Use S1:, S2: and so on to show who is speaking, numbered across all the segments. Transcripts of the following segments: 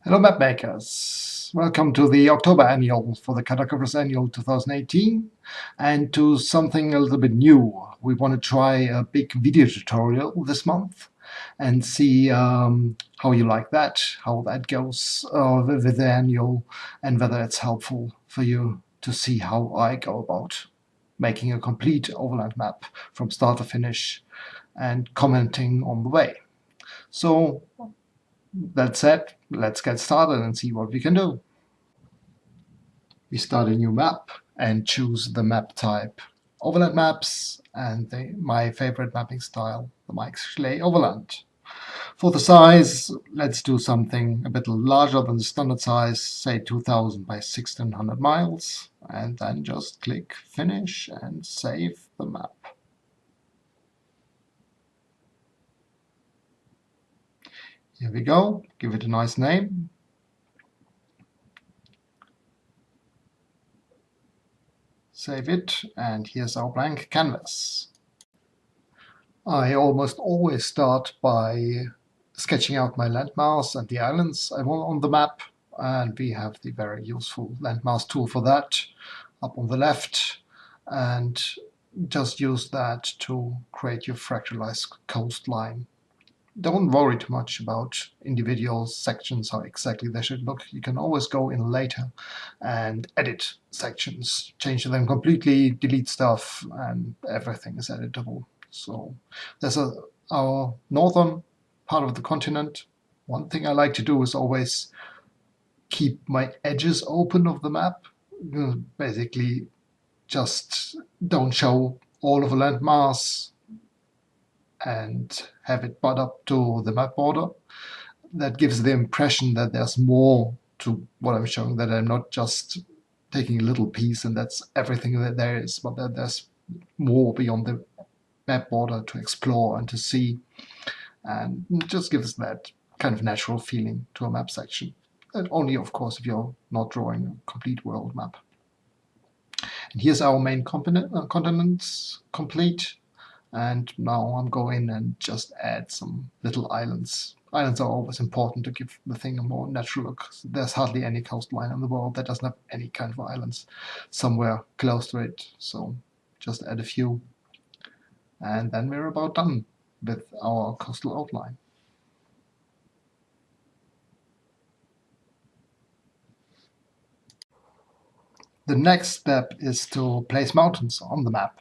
S1: Hello map makers, welcome to the October annual for the Cartographer's Annual 2018 and to something a little bit new. We want to try a big video tutorial this month and see how you like that, how that goes with the annual, and whether it's helpful for you to see how I go about making a complete overland map from start to finish and commenting on the way. So that said, let's get started and see what we can do. We start a new map and choose the map type Overland Maps and my favorite mapping style, the Mike Schley Overland. For the size, let's do something a bit larger than the standard size, say 2000 by 1600 miles, and then just click Finish and save the map. Here we go, give it a nice name. Save it, and here's our blank canvas. I almost always start by sketching out my landmass and the islands I want on the map, and we have the very useful landmass tool for that up on the left, and just use that to create your fractalized coastline. Don't worry too much about individual sections, how exactly they should look. You can always go in later and edit sections, change them completely, delete stuff, and everything is editable. So there's our northern part of the continent. One thing I like to do is always keep my edges open of the map. Basically, just don't show all of the landmass and have it butt up to the map border. That gives the impression that there's more to what I'm showing, that I'm not just taking a little piece and that's everything that there is, but that there's more beyond the map border to explore and to see, and it just gives that kind of natural feeling to a map section. And only, of course, if you're not drawing a complete world map. And here's our main continents complete. And now I'm going and just add some little islands. Islands are always important to give the thing a more natural look. There's hardly any coastline in the world that doesn't have any kind of islands somewhere close to it. So just add a few. And then we're about done with our coastal outline. The next step is to place mountains on the map.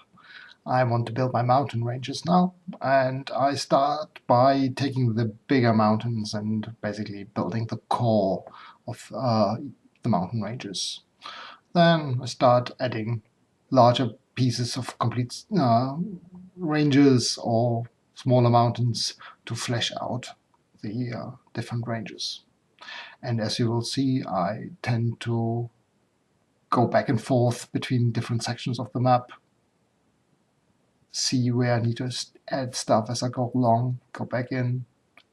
S1: I want to build my mountain ranges now, and I start by taking the bigger mountains and basically building the core of the mountain ranges. Then I start adding larger pieces of complete ranges or smaller mountains to flesh out the different ranges. And as you will see, I tend to go back and forth between different sections of the map, see where I need to add stuff as I go along, go back in,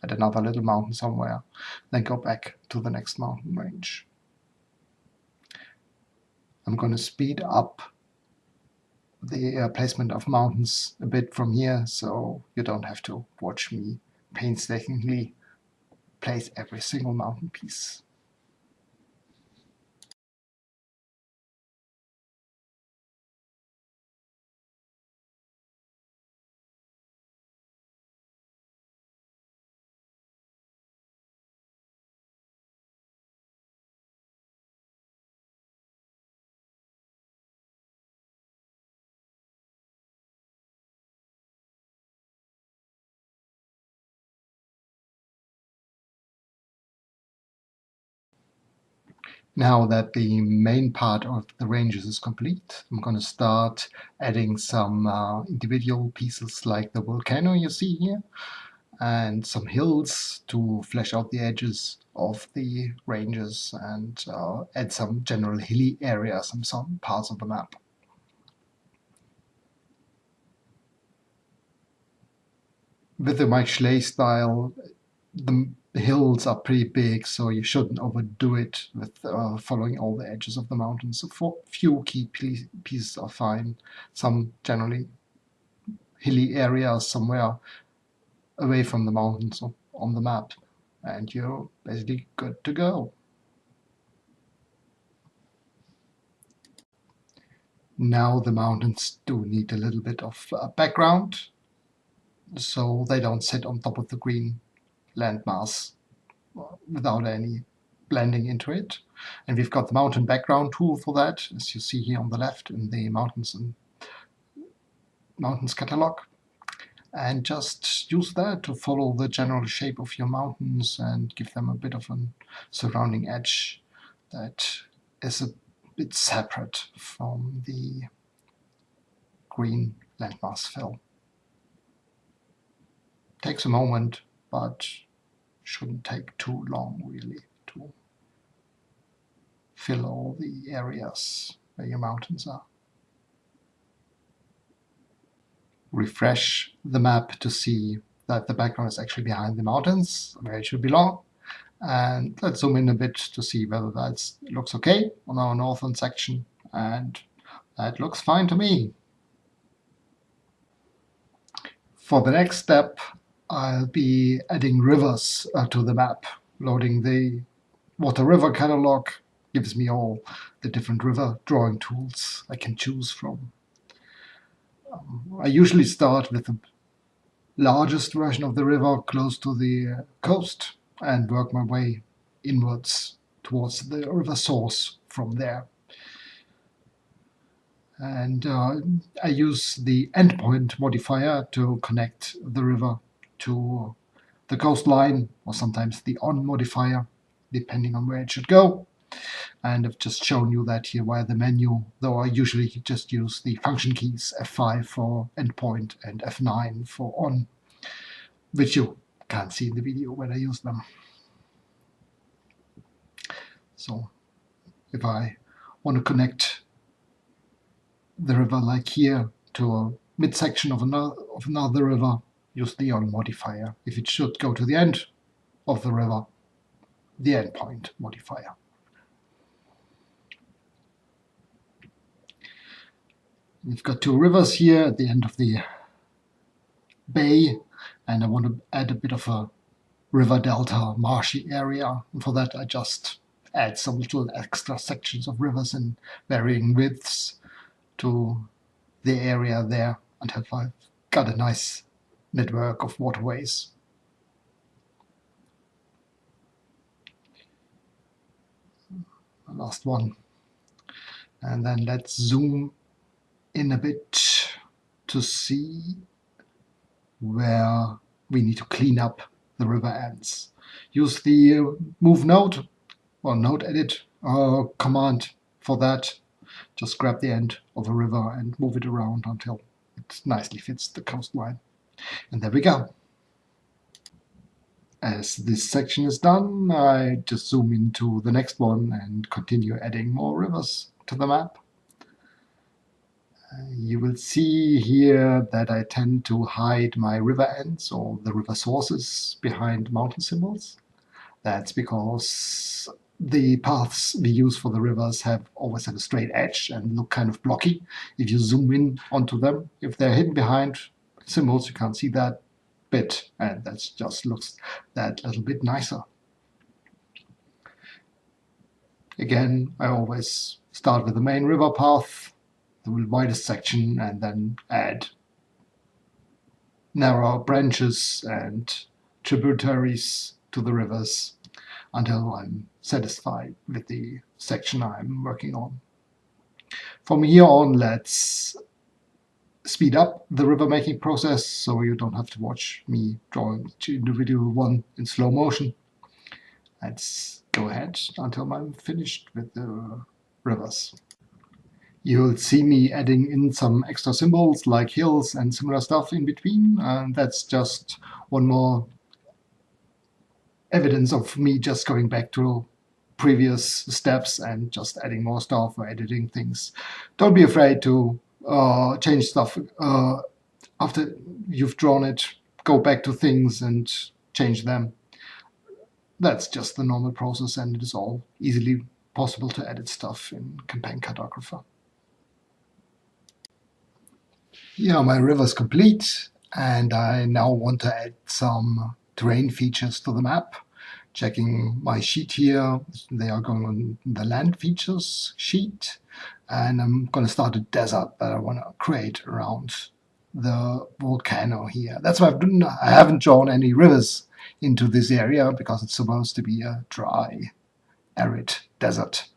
S1: add another little mountain somewhere, then go back to the next mountain range. I'm going to speed up the placement of mountains a bit from here, so you don't have to watch me painstakingly place every single mountain piece. Now that the main part of the ranges is complete, I'm going to start adding some individual pieces like the volcano you see here, and some hills to flesh out the edges of the ranges and add some general hilly areas in some parts of the map. With the Mike Schley style, the hills are pretty big, so you shouldn't overdo it with following all the edges of the mountains. So for few key pieces are fine. Some generally hilly areas somewhere away from the mountains on the map, and you're basically good to go. Now the mountains do need a little bit of background, so they don't sit on top of the green landmass without any blending into it. And we've got the mountain background tool for that, as you see here on the left in the mountains catalog. And just use that to follow the general shape of your mountains and give them a bit of a surrounding edge that is a bit separate from the green landmass fill. Takes a moment, but shouldn't take too long really to fill all the areas where your mountains are. Refresh the map to see that the background is actually behind the mountains, where it should belong. And let's zoom in a bit to see whether that looks okay on our northern section, and that looks fine to me. For the next step, I'll be adding rivers to the map. Loading the water river catalog gives me all the different river drawing tools I can choose from. I usually start with the largest version of the river close to the coast and work my way inwards towards the river source from there. And I use the endpoint modifier to connect the river to the coastline, or sometimes the on modifier, depending on where it should go. And I've just shown you that here via the menu, though I usually just use the function keys F5 for endpoint and F9 for on, which you can't see in the video when I use them. So if I want to connect the river like here to a midsection of another river, use the on modifier. If it should go to the end of the river, the endpoint modifier. We've got two rivers here at the end of the bay, and I want to add a bit of a river delta marshy area. And for that I just add some little extra sections of rivers in varying widths to the area there until I've got a nice network of waterways. The last one. And then let's zoom in a bit to see where we need to clean up the river ends. Use the move node or node edit command for that. Just grab the end of a river and move it around until it nicely fits the coastline. And there we go. As this section is done, I just zoom into the next one and continue adding more rivers to the map. You will see here that I tend to hide my river ends or the river sources behind mountain symbols. That's because the paths we use for the rivers always have a straight edge and look kind of blocky. If you zoom in onto them, if they're hidden behind symbols, you can't see that bit, and that just looks that little bit nicer. Again, I always start with the main river path, the widest section, and then add narrow branches and tributaries to the rivers until I'm satisfied with the section I'm working on. From here on, let's speed up the river making process so you don't have to watch me drawing each individual one in slow motion. Let's go ahead until I'm finished with the rivers. You'll see me adding in some extra symbols like hills and similar stuff in between, and that's just one more evidence of me just going back to previous steps and just adding more stuff or editing things. Don't be afraid to change stuff after you've drawn it. Go back to things and change them. That's just the normal process, and it is all easily possible to edit stuff in Campaign Cartographer. Yeah, my river's complete, and I now want to add some terrain features to the map. checking my sheet here. They are going on the land features sheet, and I'm going to start a desert that I want to create around the volcano here. That's why I haven't drawn any rivers into this area, because it's supposed to be a dry, arid desert.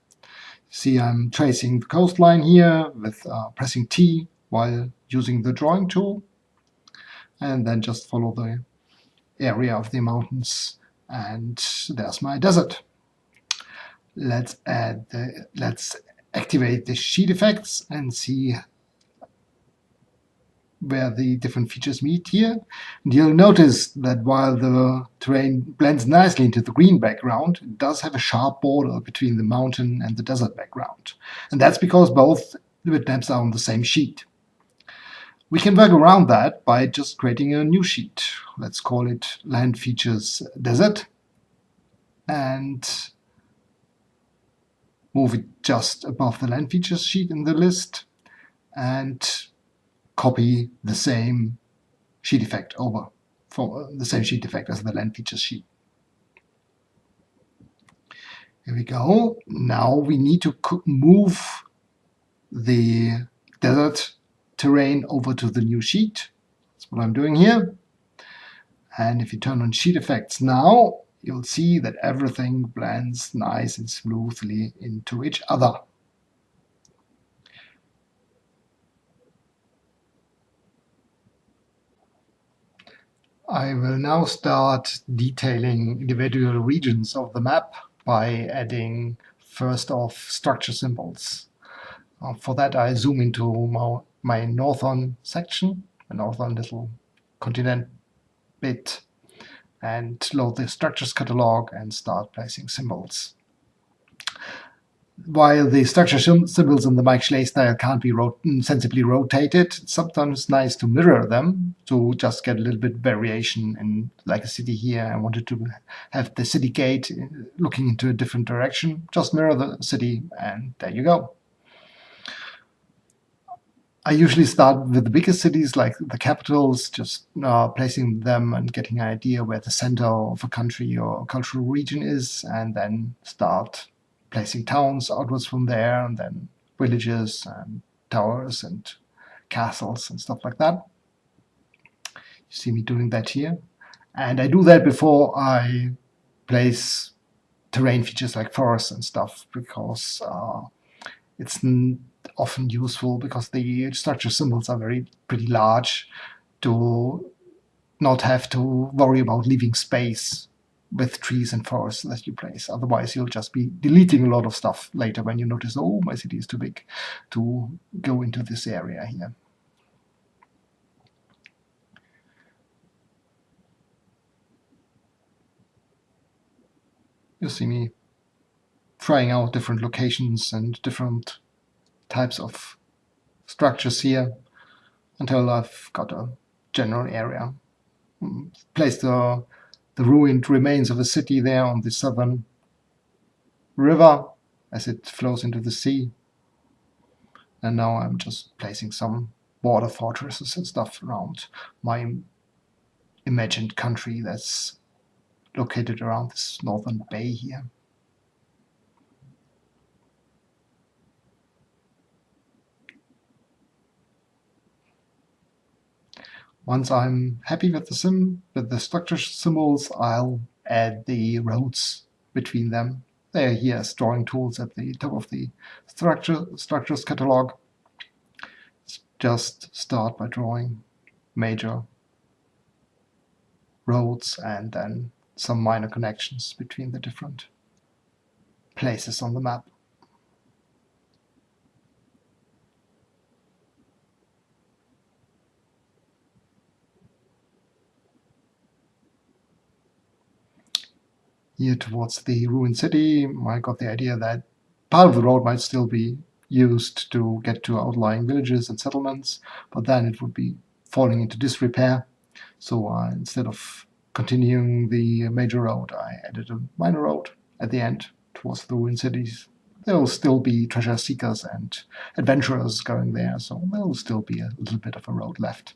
S1: See, I'm tracing the coastline here with pressing T while using the drawing tool, and then just follow the area of the mountains, and there's my desert. Let's activate the sheet effects and see where the different features meet here. And you'll notice that while the terrain blends nicely into the green background, it does have a sharp border between the mountain and the desert background. And that's because both bitmaps are on the same sheet. We can work around that by just creating a new sheet. Let's call it Land Features Desert, and move it just above the Land Features sheet in the list, and copy the same sheet effect over for the same sheet effect as the Land Features sheet. Here we go. Now we need to move the desert terrain over to the new sheet. That's what I'm doing here. And if you turn on sheet effects now, you'll see that everything blends nice and smoothly into each other. I will now start detailing individual regions of the map by adding first off structure symbols. For that, I zoom into my northern section, a northern little continent bit, and load the structures catalog and start placing symbols. While the structure symbols in the Mike Schley style can't be sensibly rotated, it's sometimes nice to mirror them to just get a little bit variation. In like a city here, I wanted to have the city gate looking into a different direction. Just mirror the city, and there you go. I usually start with the biggest cities, like the capitals, just placing them and getting an idea where the center of a country or cultural region is, and then start placing towns outwards from there, and then villages and towers and castles and stuff like that. You see me doing that here. And I do that before I place terrain features like forests and stuff, because it's often useful, because the structure symbols are pretty large, to not have to worry about leaving space with trees and forests that you place. Otherwise, you'll just be deleting a lot of stuff later when you notice, oh, my city is too big to go into this area here. You see me trying out different locations and different types of structures here until I've got a general area. Place the ruined remains of a city there on the southern river as it flows into the sea. And now I'm just placing some border fortresses and stuff around my imagined country that's located around this northern bay here. Once I'm happy with the structure symbols, I'll add the roads between them. They are here as drawing tools at the top of the structures catalog. Just start by drawing major roads and then some minor connections between the different places on the map. Here towards the ruined city, I got the idea that part of the road might still be used to get to outlying villages and settlements, but then it would be falling into disrepair. So instead of continuing the major road, I added a minor road at the end towards the ruined cities. There will still be treasure seekers and adventurers going there, so there will still be a little bit of a road left.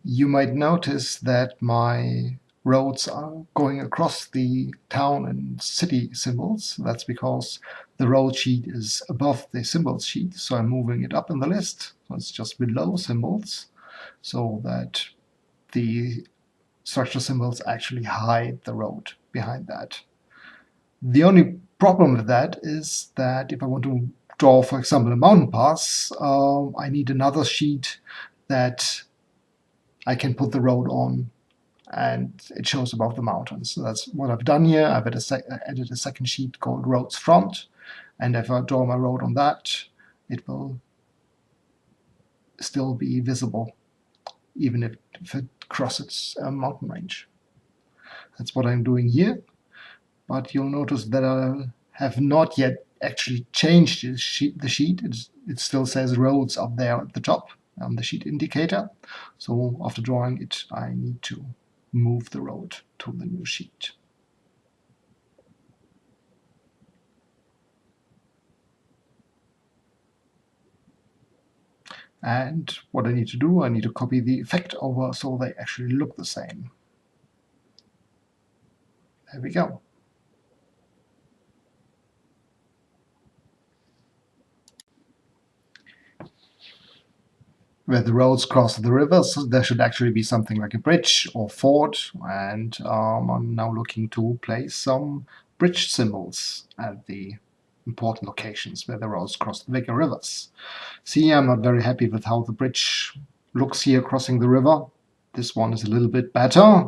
S1: You might notice that my roads are going across the town and city symbols. That's because the road sheet is above the symbols sheet, so I'm moving it up in the list. So it's just below symbols, so that the structure symbols actually hide the road behind that. The only problem with that is that if I want to draw, for example, a mountain pass, I need another sheet that I can put the road on and it shows above the mountains. So that's what I've done here. I've added a second sheet called Roads Front, and if I draw my road on that, it will still be visible, even if it crosses a mountain range. That's what I'm doing here, but you'll notice that I have not yet actually changed the sheet. It still says roads up there at the top on the sheet indicator. So after drawing it, I need to move the road to the new sheet. And what I need to do, I need to copy the effect over so they actually look the same. There we go. Where the roads cross the rivers, there should actually be something like a bridge or ford, and I'm now looking to place some bridge symbols at the important locations where the roads cross the bigger rivers. See, I'm not very happy with how the bridge looks here crossing the river. This one is a little bit better,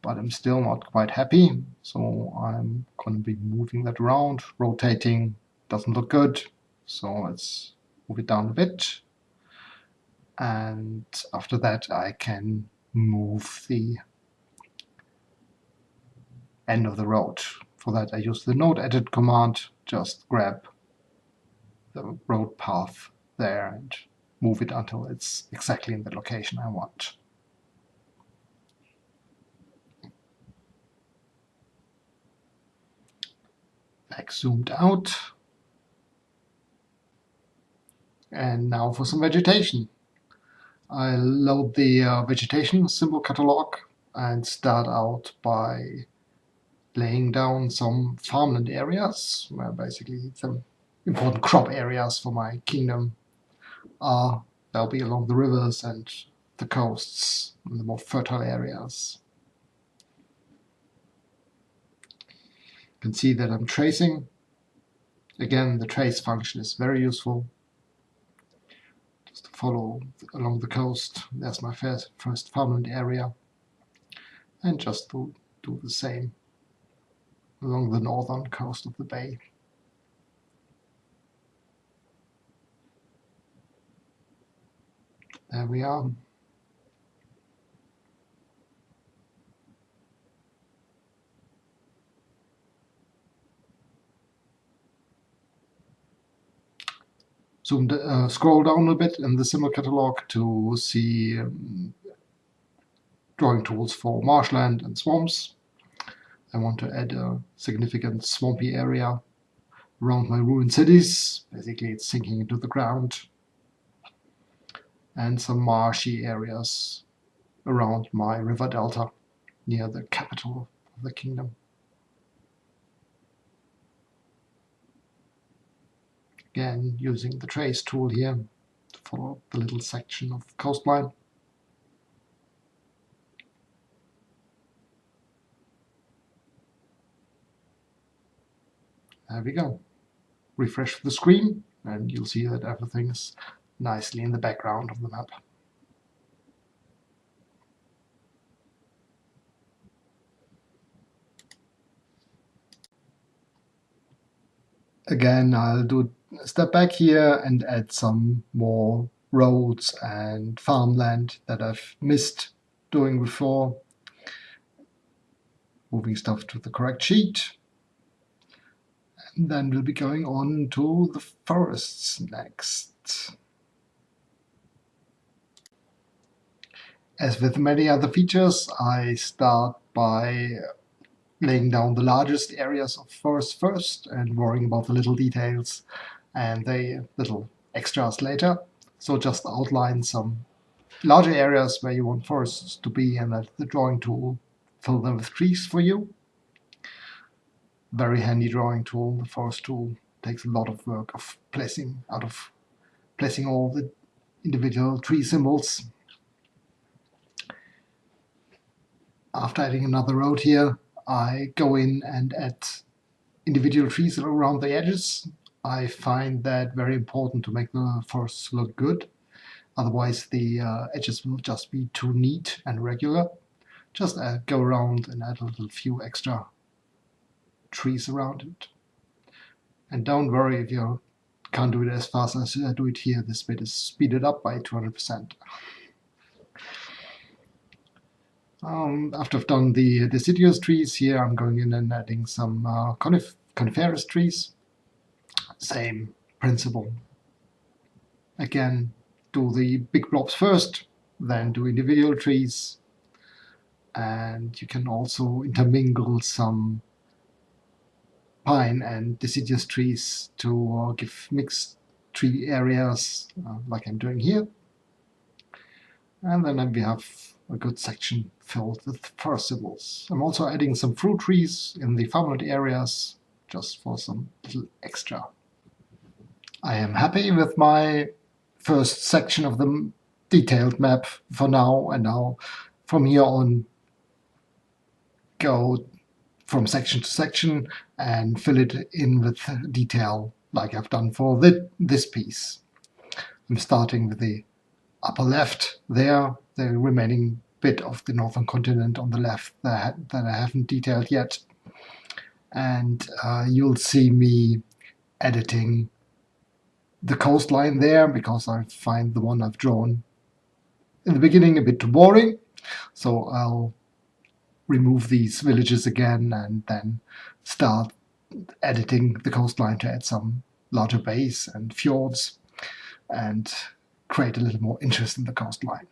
S1: but I'm still not quite happy, so I'm going to be moving that around. Rotating doesn't look good, so let's move it down a bit. And after that I can move the end of the road. For that I use the node edit command, just grab the road path there and move it until it's exactly in the location I want. Back zoomed out. And now for some vegetation. I load the vegetation symbol catalog and start out by laying down some farmland areas, where basically some important crop areas for my kingdom are. They'll be along the rivers and the coasts and the more fertile areas. You can see that I'm tracing. Again, the trace function is very useful. Just to follow along the coast. There's my first farmland area. And just to do the same along the northern coast of the bay. There we are. Scroll down a bit in the symbol catalog to see drawing tools for marshland and swamps. I want to add a significant swampy area around my ruined cities. Basically, it's sinking into the ground. And some marshy areas around my river delta near the capital of the kingdom. Again, using the trace tool here to follow the little section of coastline. There we go. Refresh the screen and you'll see that everything's nicely in the background of the map. Again, I'll do a step back here and add some more roads and farmland that I've missed doing before. Moving stuff to the correct sheet. And then we'll be going on to the forests next. As with many other features, I start by laying down the largest areas of forest first and worrying about the little details and the little extras later. So just outline some larger areas where you want forests to be and let the drawing tool fill them with trees for you. Very handy drawing tool. The forest tool takes a lot of work of placing all the individual tree symbols. After adding another road here, I go in and add individual trees around the edges. I find that very important to make the forest look good. Otherwise, the edges will just be too neat and regular. Just go around and add a little few extra trees around it. And don't worry if you can't do it as fast as I do it here. This bit is speeded up by 200%. After I've done the deciduous trees here, I'm going in and adding some coniferous trees. Same principle. Again, do the big blobs first, then do individual trees. And you can also intermingle some pine and deciduous trees to give mixed tree areas, like I'm doing here. And then we have a good section filled with forest symbols. I'm also adding some fruit trees in the farmland areas, just for some little extra. I am happy with my first section of the detailed map for now, and now from here on go from section to section and fill it in with detail like I've done for this piece. I'm starting with the upper left there, the remaining bit of the northern continent on the left that I haven't detailed yet. And you'll see me editing the coastline there, because I find the one I've drawn in the beginning a bit too boring. So I'll remove these villages again and then start editing the coastline to add some larger bays and fjords and create a little more interest in the coastline.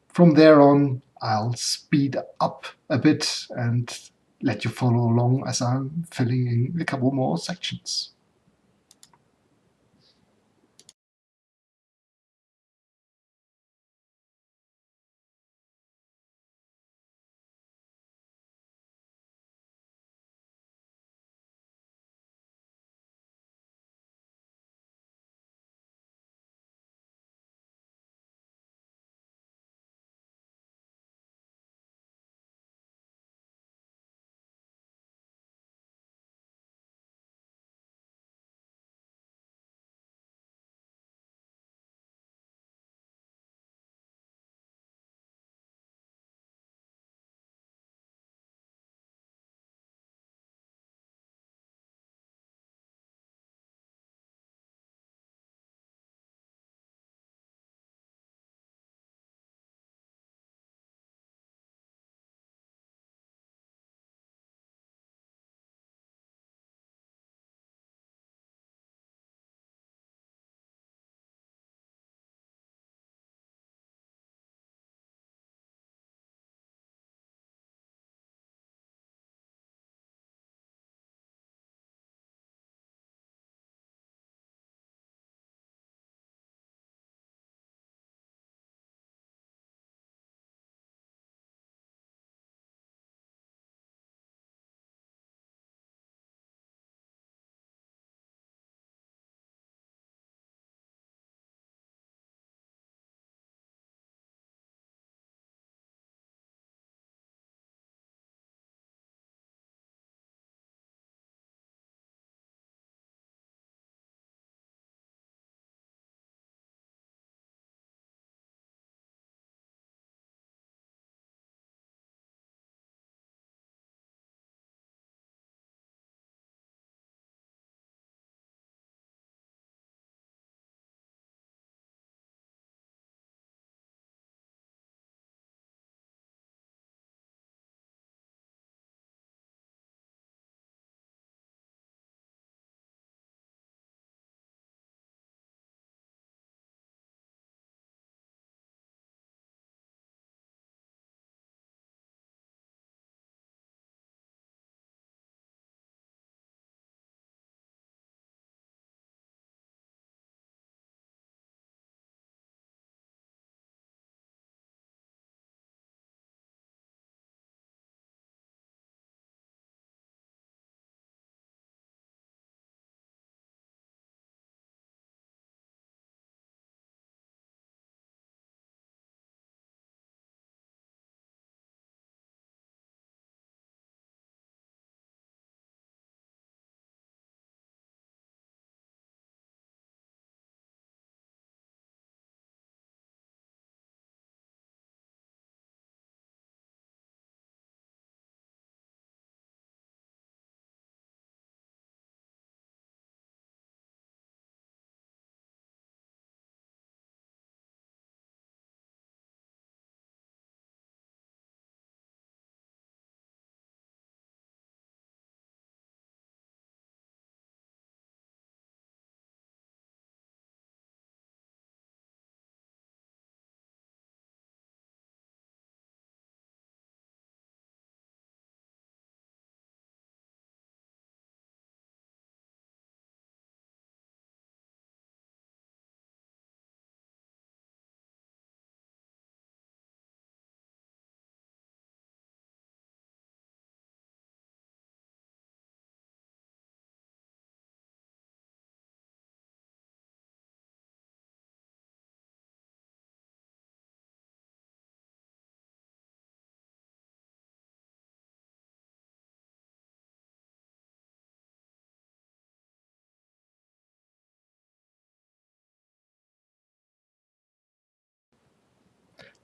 S1: From there on, I'll speed up a bit and let you follow along as I'm filling in a couple more sections.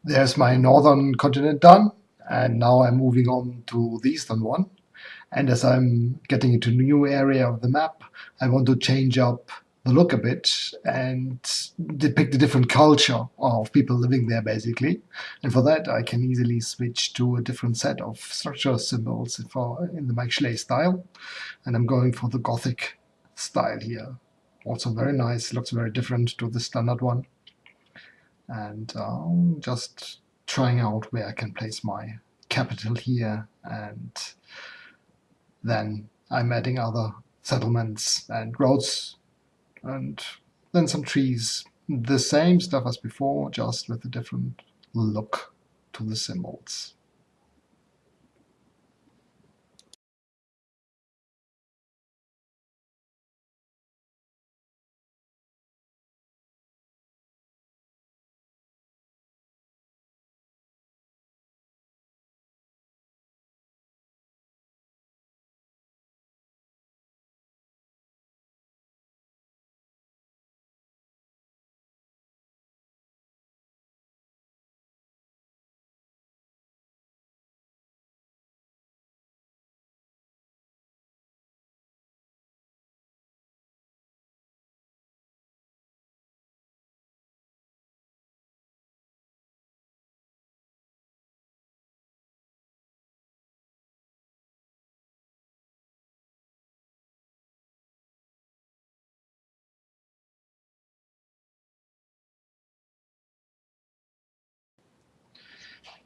S1: There's my northern continent done, and now I'm moving on to the eastern one. And as I'm getting into a new area of the map, I want to change up the look a bit and depict a different culture of people living there, basically. And for that, I can easily switch to a different set of structure symbols in the Mike Schley style. And I'm going for the Gothic style here. Also very nice, looks very different to the standard one. And just trying out where I can place my capital here, and then I'm adding other settlements and roads and then some trees. The same stuff as before, just with a different look to the symbols.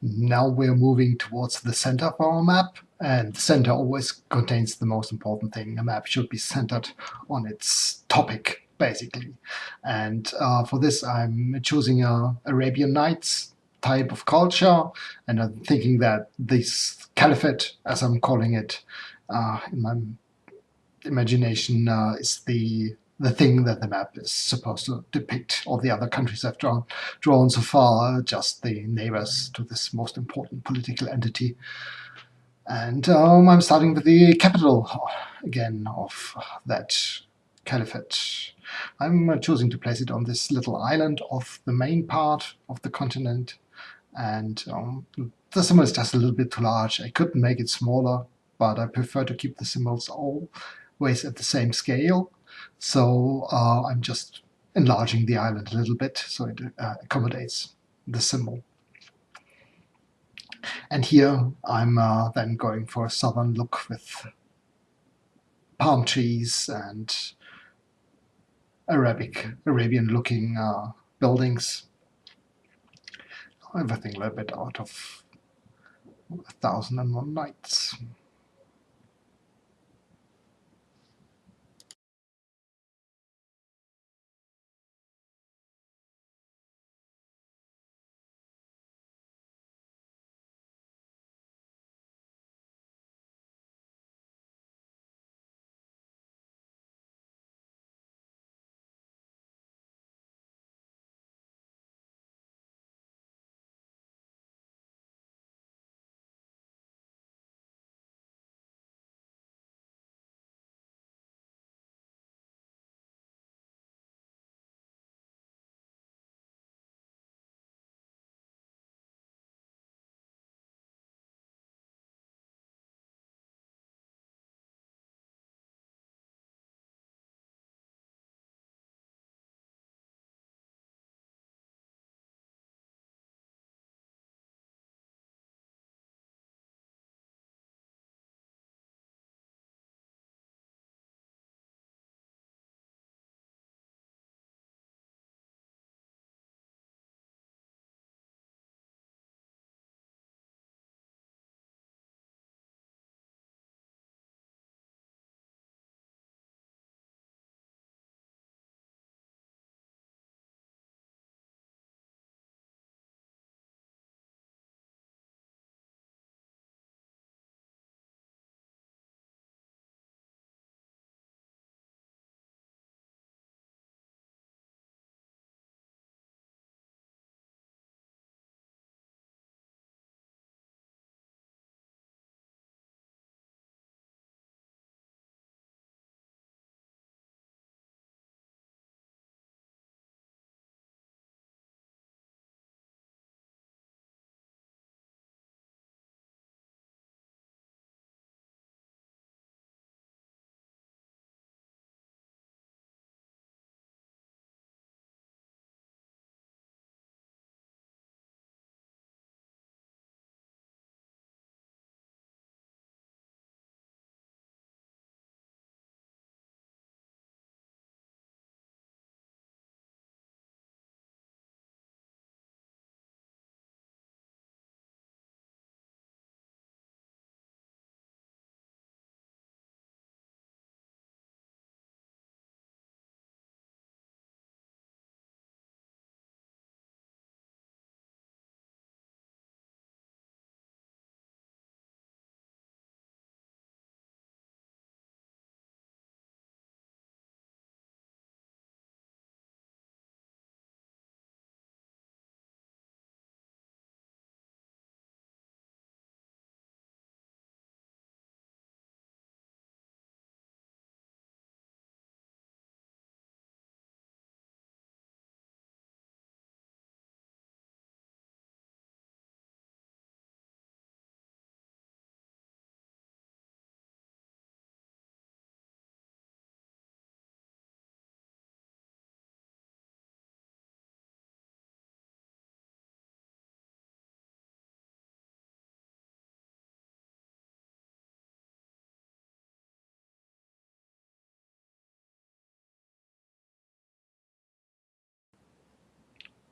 S1: Now we're moving towards the center of our map, and the center always contains the most important thing. A map should be centered on its topic, basically. And for this, I'm choosing a Arabian Nights type of culture, and I'm thinking that this caliphate, as I'm calling it in my imagination, is the thing that the map is supposed to depict. All the other countries I've drawn so far are just the neighbors to this most important political entity. And I'm starting with the capital again of that caliphate. I'm choosing to place it on this little island off the main part of the continent. And the symbol is just a little bit too large. I could make it smaller, but I prefer to keep the symbols always at the same scale. So I'm just enlarging the island a little bit so it accommodates the symbol. And here I'm then going for a southern look with palm trees and Arabian-looking buildings. Everything a little bit out of 1001 Nights.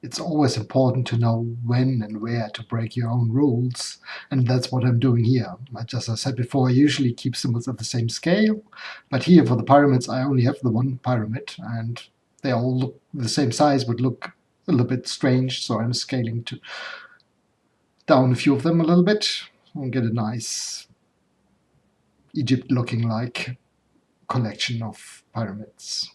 S1: it's always important to know when and where to break your own rules, and that's what I'm doing here. As I said before, I usually keep symbols at the same scale, but here for the pyramids I only have the one pyramid, and they all look the same size, would look a little bit strange, so I'm scaling down a few of them a little bit and get a nice Egypt-looking like collection of pyramids.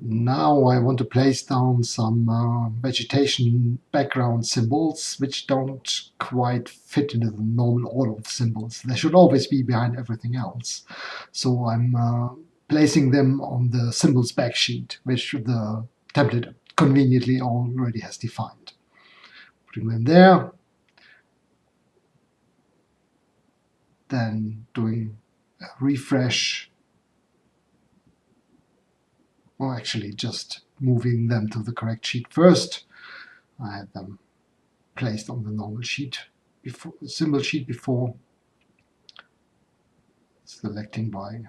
S1: Now I want to place down some vegetation background symbols which don't quite fit into the normal order of symbols. They should always be behind everything else. So I'm placing them on the symbols backsheet, which the template conveniently already has defined. Putting them there, then doing a refresh, or actually just moving them to the correct sheet first. I had them placed on the normal sheet before, symbol sheet before, selecting by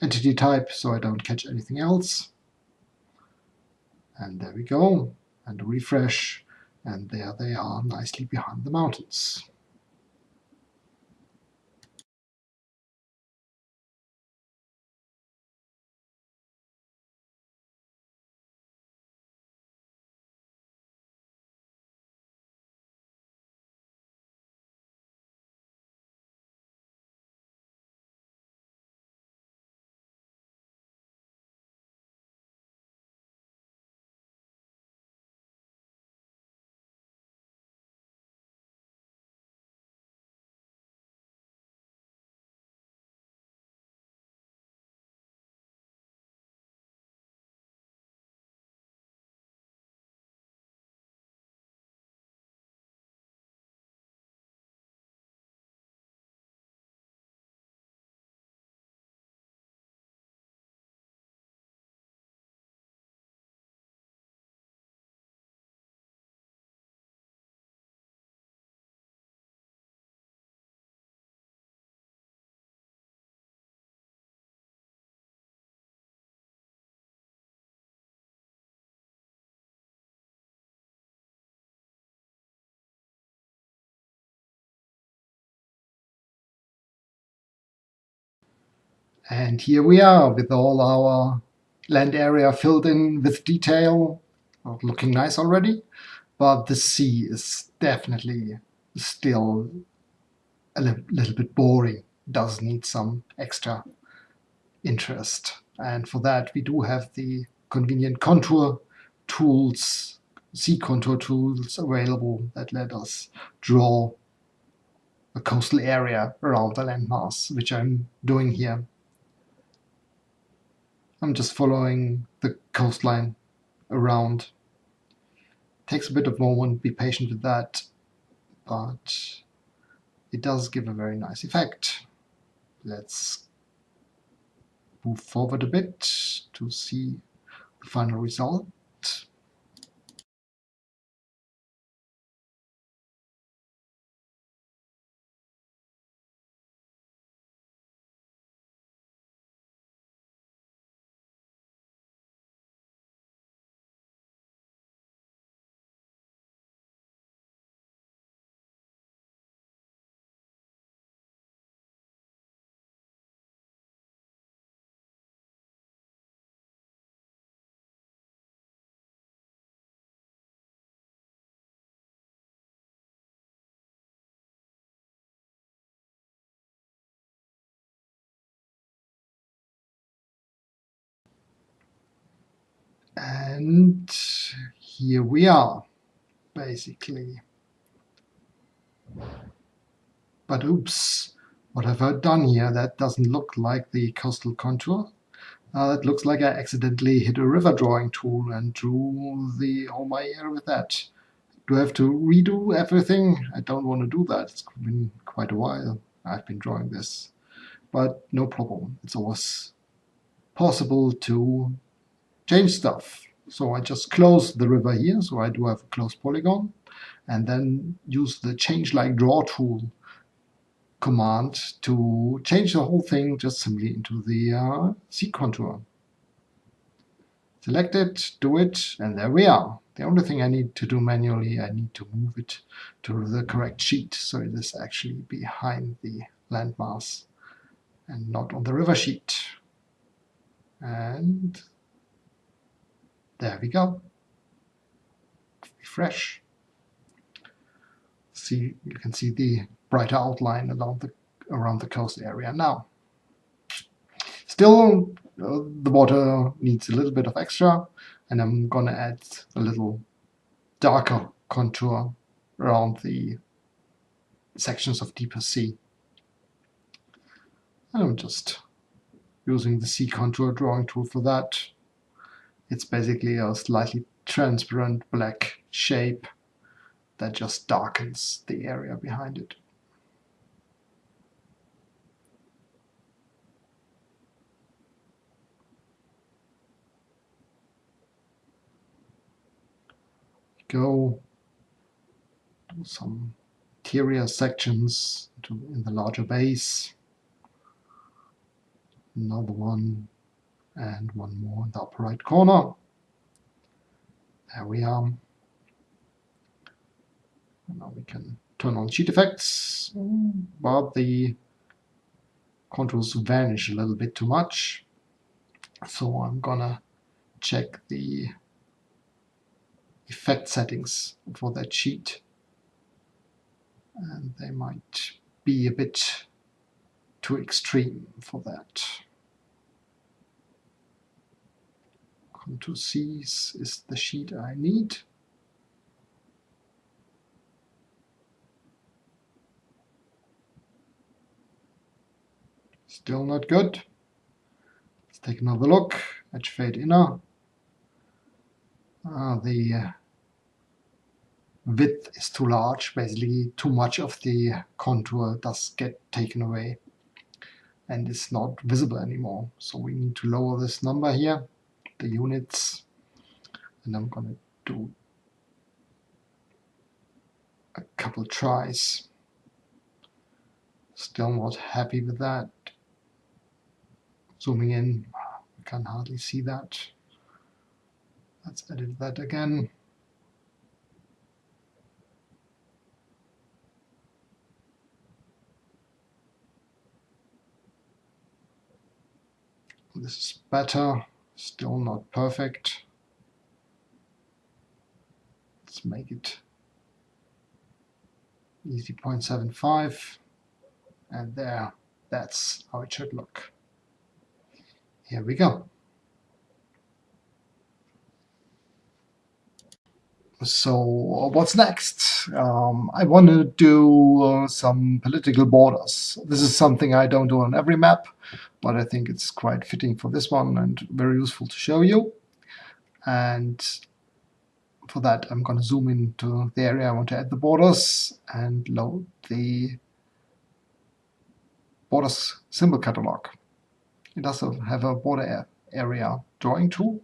S1: entity type so I don't catch anything else. And there we go, and refresh, and there they are nicely behind the mountains. And here we are with all our land area filled in with detail, looking nice already. But the sea is definitely still a little bit boring, does need some extra interest. And for that, we do have the convenient contour tools, sea contour tools available that let us draw a coastal area around the landmass, which I'm doing here. I'm just following the coastline around. Takes a bit of moment, be patient with that, but it does give a very nice effect. Let's move forward a bit to see the final result. And here we are, basically. But oops, what have I done here? That doesn't look like the coastal contour. It looks like I accidentally hit a river drawing tool and drew the whole my area with that. Do I have to redo everything? I don't want to do that. It's been quite a while I've been drawing this. But no problem. It's always possible to change stuff. So I just close the river here, so I do have a closed polygon, and then use the change like draw tool command to change the whole thing just simply into the sea contour. Select it, do it, and there we are. The only thing I need to do manually, I need to move it to the correct sheet, so it is actually behind the landmass and not on the river sheet. And there we go. Refresh. See, you can see the brighter outline around the coast area now. Still, the water needs a little bit of extra, and I'm gonna add a little darker contour around the sections of deeper sea. And I'm just using the sea contour drawing tool for that. It's basically a slightly transparent black shape that just darkens the area behind it. Go do some interior sections in the larger base. Another one, and one more in the upper right corner. There we are. Now we can turn on sheet effects, but the contours vanish a little bit too much. So I'm gonna check the effect settings for that sheet. And they might be a bit too extreme for that. Contour C's is the sheet I need. Still not good. Let's take another look. Edge fade inner. The width is too large. Basically, too much of the contour does get taken away and is not visible anymore. So we need to lower this number here, the units, and I'm going to do a couple tries. Still not happy with that. Zooming in, I can hardly see that. Let's edit that again. This is better, still not perfect. Let's make it easy 0.75, and there, that's how it should look. Here we go. So what's next? I want to do some political borders. This is something I don't do on every map, but I think it's quite fitting for this one and very useful to show you. And for that, I'm going to zoom into the area I want to add the borders and load the borders symbol catalog. It does have a border area drawing tool,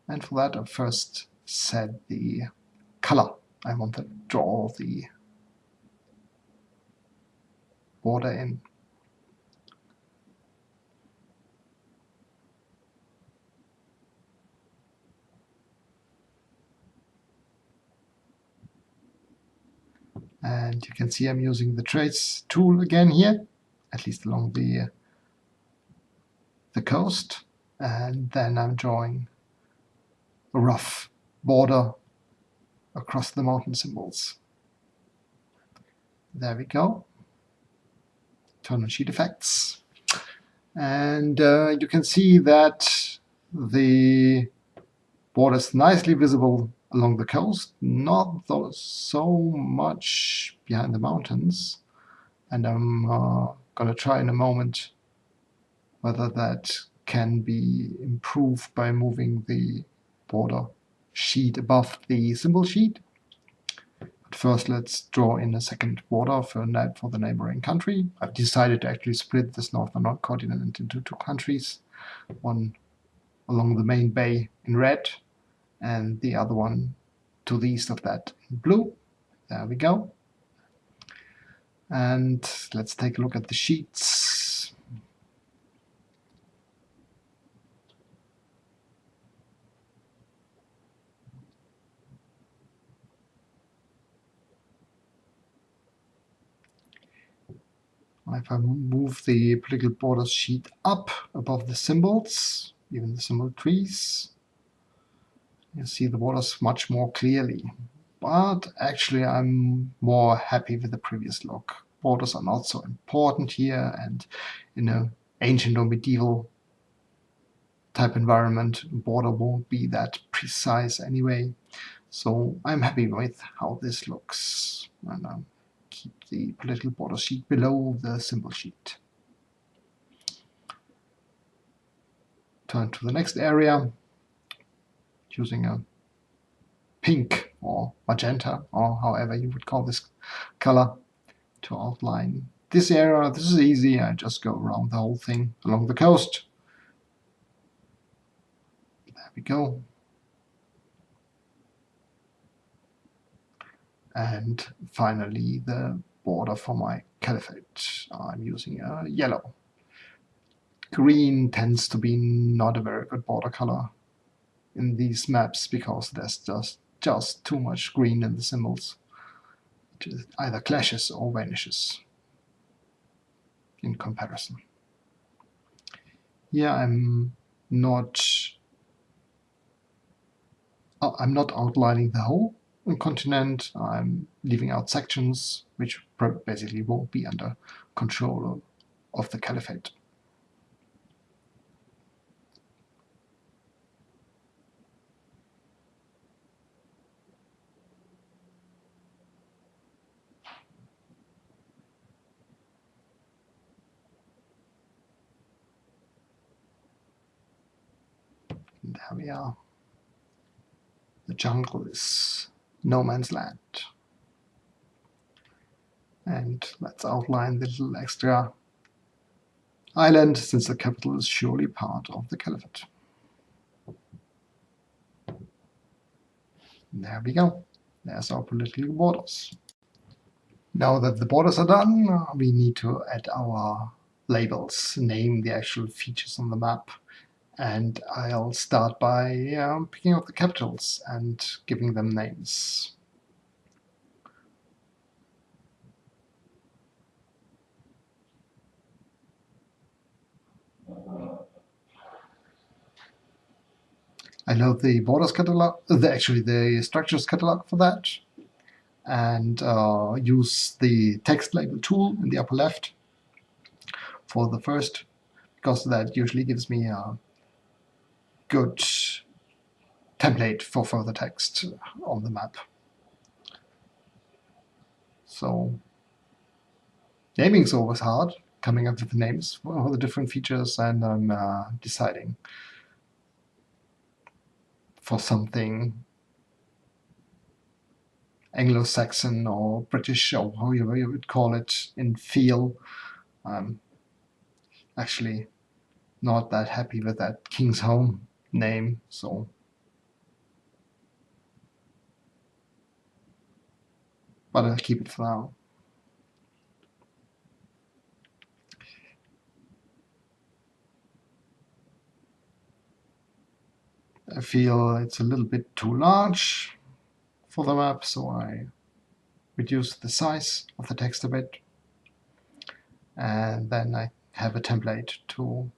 S1: and for that I first set the color I want to draw the border in. And you can see I'm using the trace tool again here, at least along the coast, and then I'm drawing a rough border across the mountain symbols. There we go. Turn on sheet effects. And you can see that the border is nicely visible along the coast, not though so much behind the mountains. And I'm going to try in a moment whether that can be improved by moving the border sheet above the symbol sheet. But first, let's draw in a second border for the neighboring country. I've decided to actually split this northern continent into two countries, one along the main bay in red, and the other one to the east of that in blue. There we go. And let's take a look at the sheets. If I move the political borders sheet up above the symbols, even the symbol trees, you see the borders much more clearly. But actually I'm more happy with the previous look. Borders are not so important here, and in an ancient or medieval type environment, border won't be that precise anyway. So I'm happy with how this looks. And I'll keep the political border sheet below the symbol sheet. Turn to the next area, choosing a pink or magenta, or however you would call this color, to outline this area. This is easy. I just go around the whole thing along the coast. There we go. And finally, the border for my caliphate. I'm using a yellow. Green tends to be not a very good border color in these maps because there's just too much green in the symbols. It either clashes or vanishes in comparison. Here I'm not outlining the whole continent. I'm leaving out sections which basically won't be under control of the caliphate. There we are. The jungle is no man's land. And let's outline the little extra island, since the capital is surely part of the caliphate. There we go. There's our political borders. Now that the borders are done, we need to add our labels, name the actual features on the map. And I'll start by picking out the capitals and giving them names. I load the borders catalog, the structures catalog for that, and use the text label tool in the upper left for the first, because that usually gives me a good template for further text on the map. So naming is always hard, coming up with the names for the different features, and I'm deciding for something Anglo-Saxon or British, or however you would call it, in feel. Actually not that happy with that King's Home name, so but I'll keep it for now. I feel it's a little bit too large for the map, so I reduce the size of the text a bit, and then I have a template to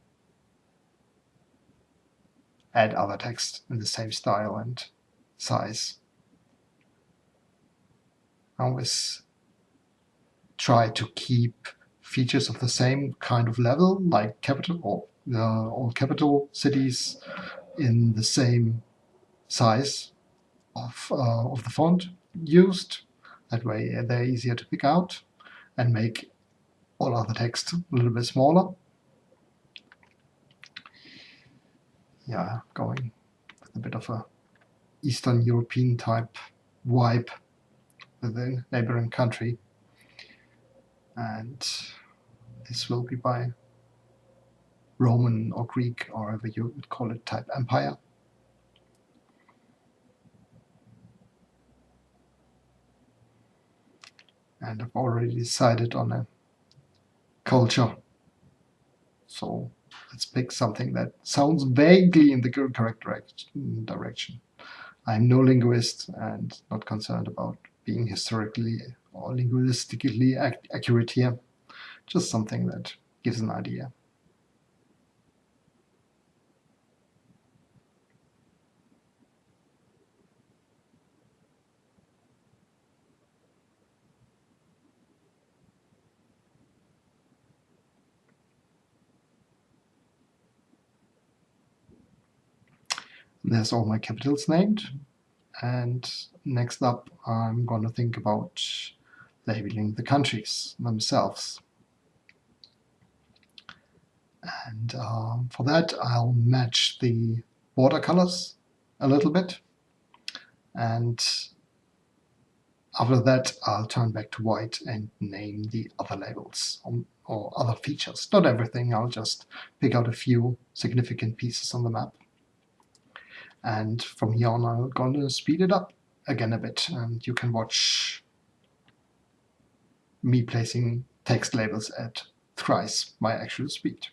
S1: add other text in the same style and size. I always try to keep features of the same kind of level, like capital or all capital cities in the same size of the font used. That way they're easier to pick out and make all other text a little bit smaller. Yeah, going with a bit of a Eastern European type vibe with the neighboring country. And this will be by Roman or Greek, or however you would call it, type empire. And I've already decided on a culture. So let's pick something that sounds vaguely in the correct direction. I'm no linguist and not concerned about being historically or linguistically accurate here. Just something that gives an idea. There's all my capitals named. And next up, I'm going to think about labeling the countries themselves. And for that, I'll match the border colors a little bit. And after that, I'll turn back to white and name the other labels or other features. Not everything, I'll just pick out a few significant pieces on the map. And from here on, I'm going to speed it up again a bit, and you can watch me placing text labels at thrice my actual speed.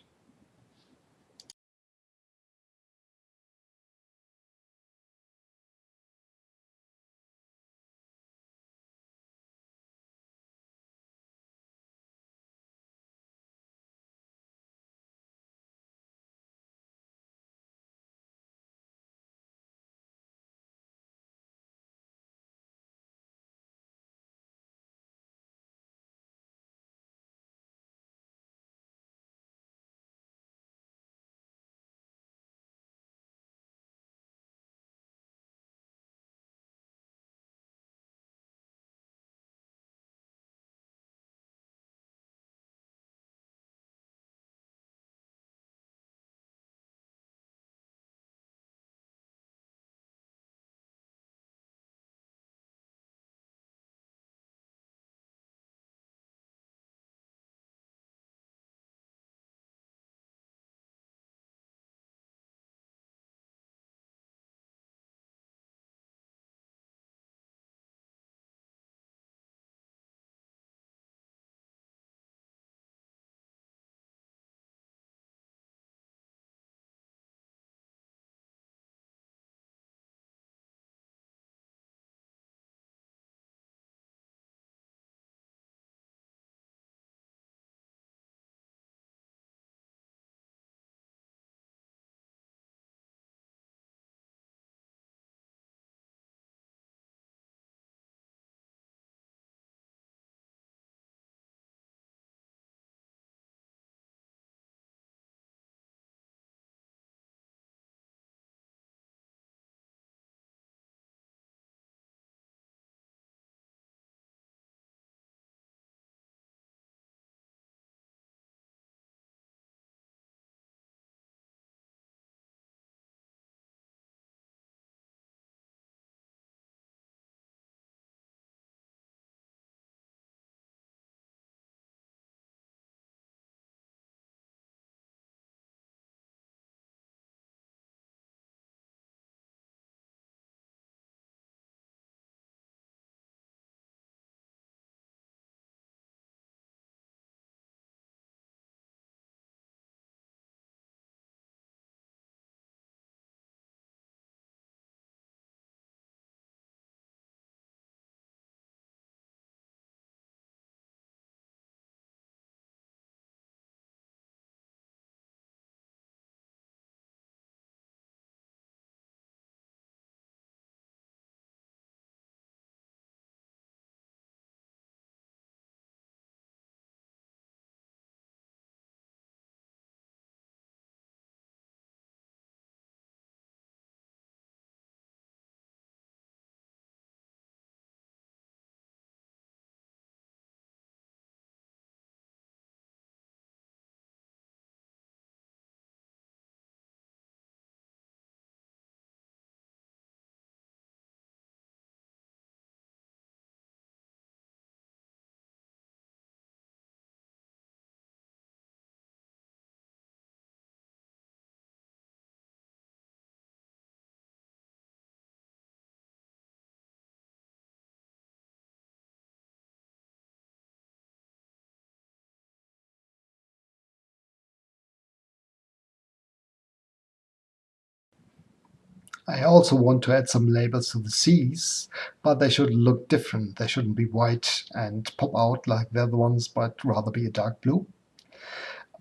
S1: I also want to add some labels to the seas, but they should look different. They shouldn't be white and pop out like the other ones, but rather be a dark blue.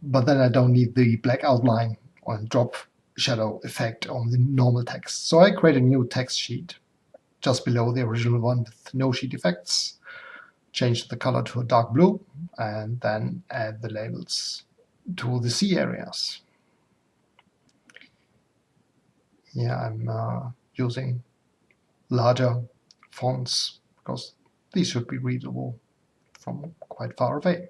S1: But then I don't need the black outline or drop shadow effect on the normal text. So I create a new text sheet just below the original one with no sheet effects, change the color to a dark blue, and then add the labels to the sea areas. Here I'm using larger fonts because these should be readable from quite far away.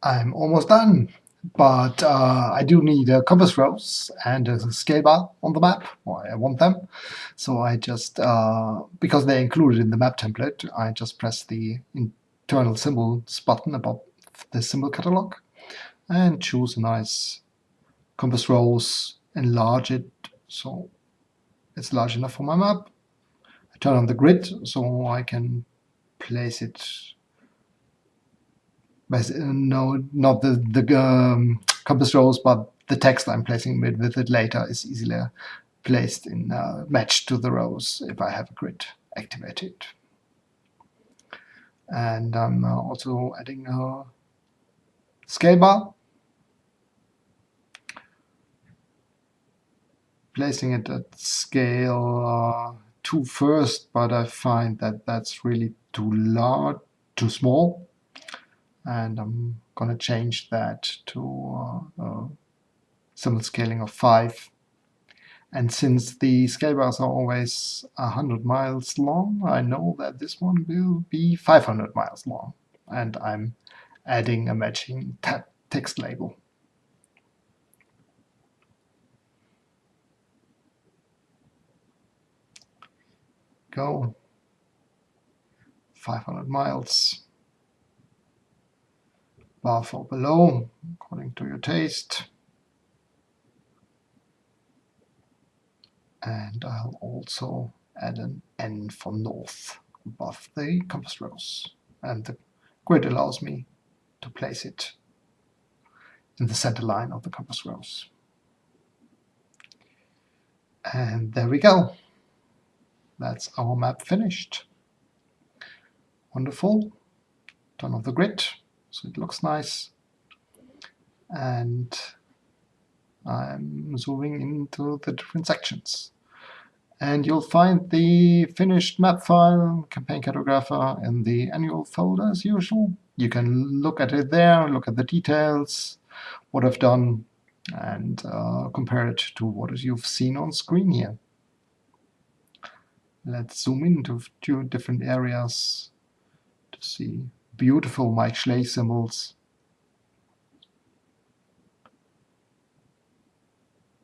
S1: I'm almost done, but I do need compass rose and a scale bar on the map, or I want them. So I just, because they're included in the map template, I just press the internal symbols button above the symbol catalog and choose a nice compass rose, enlarge it so it's large enough for my map. I turn on the grid so I can place it. No, not the compass rose, but the text I'm placing with it later is easily placed in matched to the rows if I have a grid activated. And I'm also adding a scale bar, placing it at scale 2 first, but I find that that's really too large, too small. And I'm going to change that to symbol scaling of 5. And since the scale bars are always 100 miles long, I know that this one will be 500 miles long. And I'm adding a matching text label. Go. 500 miles. Above or below, according to your taste. And I'll also add an N for north above the compass rose. And the grid allows me to place it in the center line of the compass rose. And there we go. That's our map finished. Wonderful. Turn off the grid so it looks nice. And I'm zooming into the different sections. And you'll find the finished map file, Campaign Cartographer, in the annual folder as usual. You can look at it there, look at the details, what I've done, and compare it to what you've seen on screen here. Let's zoom into 2 different areas to see beautiful Mike Schley symbols.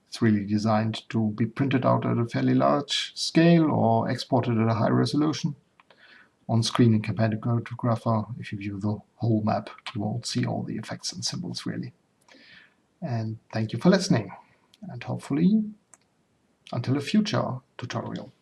S1: It's really designed to be printed out at a fairly large scale or exported at a high resolution. On screen in Campaign Cartographer, if you view the whole map, you won't see all the effects and symbols really. And thank you for listening, and hopefully until a future tutorial.